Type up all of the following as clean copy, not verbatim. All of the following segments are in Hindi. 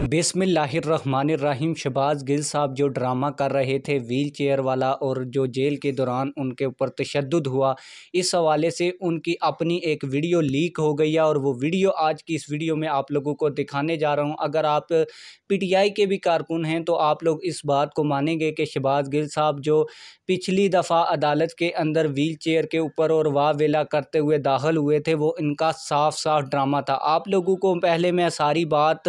बिस्मिल्लाहिर्रहमानिर्रहीम। शहबाज गिल साहब जो ड्रामा कर रहे थे व्हील चेयर वाला और जो जेल के दौरान उनके ऊपर तशद्दुद हुआ, इस हवाले से उनकी अपनी एक वीडियो लीक हो गई है और वो वीडियो आज की इस वीडियो में आप लोगों को दिखाने जा रहा हूं। अगर आप पीटीआई के भी कारकुन हैं तो आप लोग इस बात को मानेंगे कि शहबाज गिल साहब जो पिछली दफ़ा अदालत के अंदर व्हील चेयर के ऊपर और वाह वेला करते हुए दाखिल हुए थे, वो इनका साफ साफ ड्रामा था। आप लोगों को पहले मैं सारी बात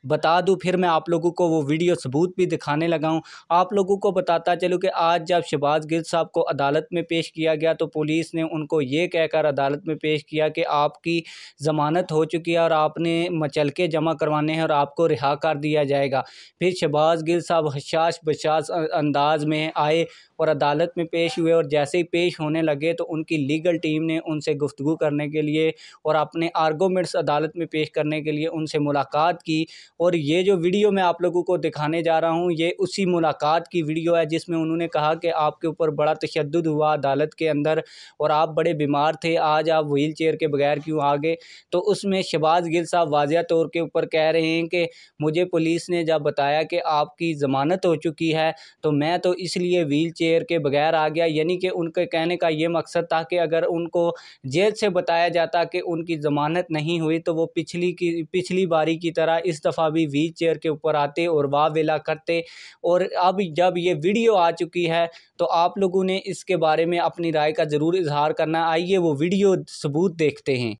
बता दूं, फिर मैं आप लोगों को वो वीडियो सबूत भी दिखाने लगा हूं। आप लोगों को बताता चलूं कि आज जब शहबाज गिल साहब को अदालत में पेश किया गया तो पुलिस ने उनको ये कहकर अदालत में पेश किया कि आपकी ज़मानत हो चुकी है और आपने मचलके जमा करवाने हैं और आपको रिहा कर दिया जाएगा। फिर शहबाज गिल साहब हशाश बशाश अंदाज में आए और अदालत में पेश हुए और जैसे ही पेश होने लगे तो उनकी लीगल टीम ने उनसे गुफ्तगू करने के लिए और अपने आर्गूमेंट्स अदालत में पेश करने के लिए उनसे मुलाकात की। और ये जो वीडियो मैं आप लोगों को दिखाने जा रहा हूँ ये उसी मुलाकात की वीडियो है जिसमें उन्होंने कहा कि आपके ऊपर बड़ा तशद्दुद हुआ अदालत के अंदर और आप बड़े बीमार थे, आज आप व्हील चेयर के बगैर क्यों आ गए। तो उसमें शहबाज गिल साहब वाज़िया तौर के ऊपर कह रहे हैं कि मुझे पुलिस ने जब बताया कि आपकी ज़मानत हो चुकी है तो मैं तो इसलिए व्हील चेयर के बगैर आ गया। यानी कि उनके कहने का ये मकसद था कि अगर उनको जेल से बताया जाता कि उनकी ज़मानत नहीं हुई तो वो पिछली बारी की तरह इस दफ़ा भी व्हील चेयर के ऊपर आते और वाह वेला करते। और अब जब ये वीडियो आ चुकी है तो आप लोगों ने इसके बारे में अपनी राय का ज़रूर इजहार करना। आइए वो वीडियो सबूत देखते हैं।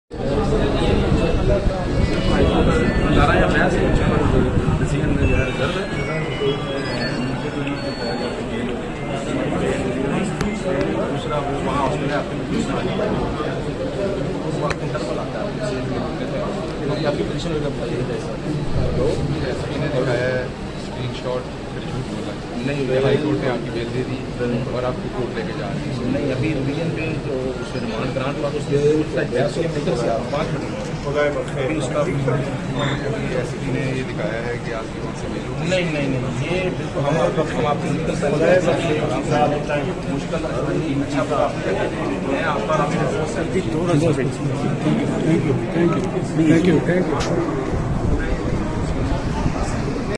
आपकी पोजीशन स्क्रीनशॉट नहीं, हाई कोर्ट ने आपकी बेल दे दी और आपको कोर्ट लेके जा रही है। नहीं, अभी रिवीजन पे जो उससे रिमांड ग्रांट हुआ तो उसके 5 मिनट उसका एसपी ने ये दिखाया है कि आपकी वहाँ से मिलो। नहीं, ये बिल्कुल हम आपसे मुश्किल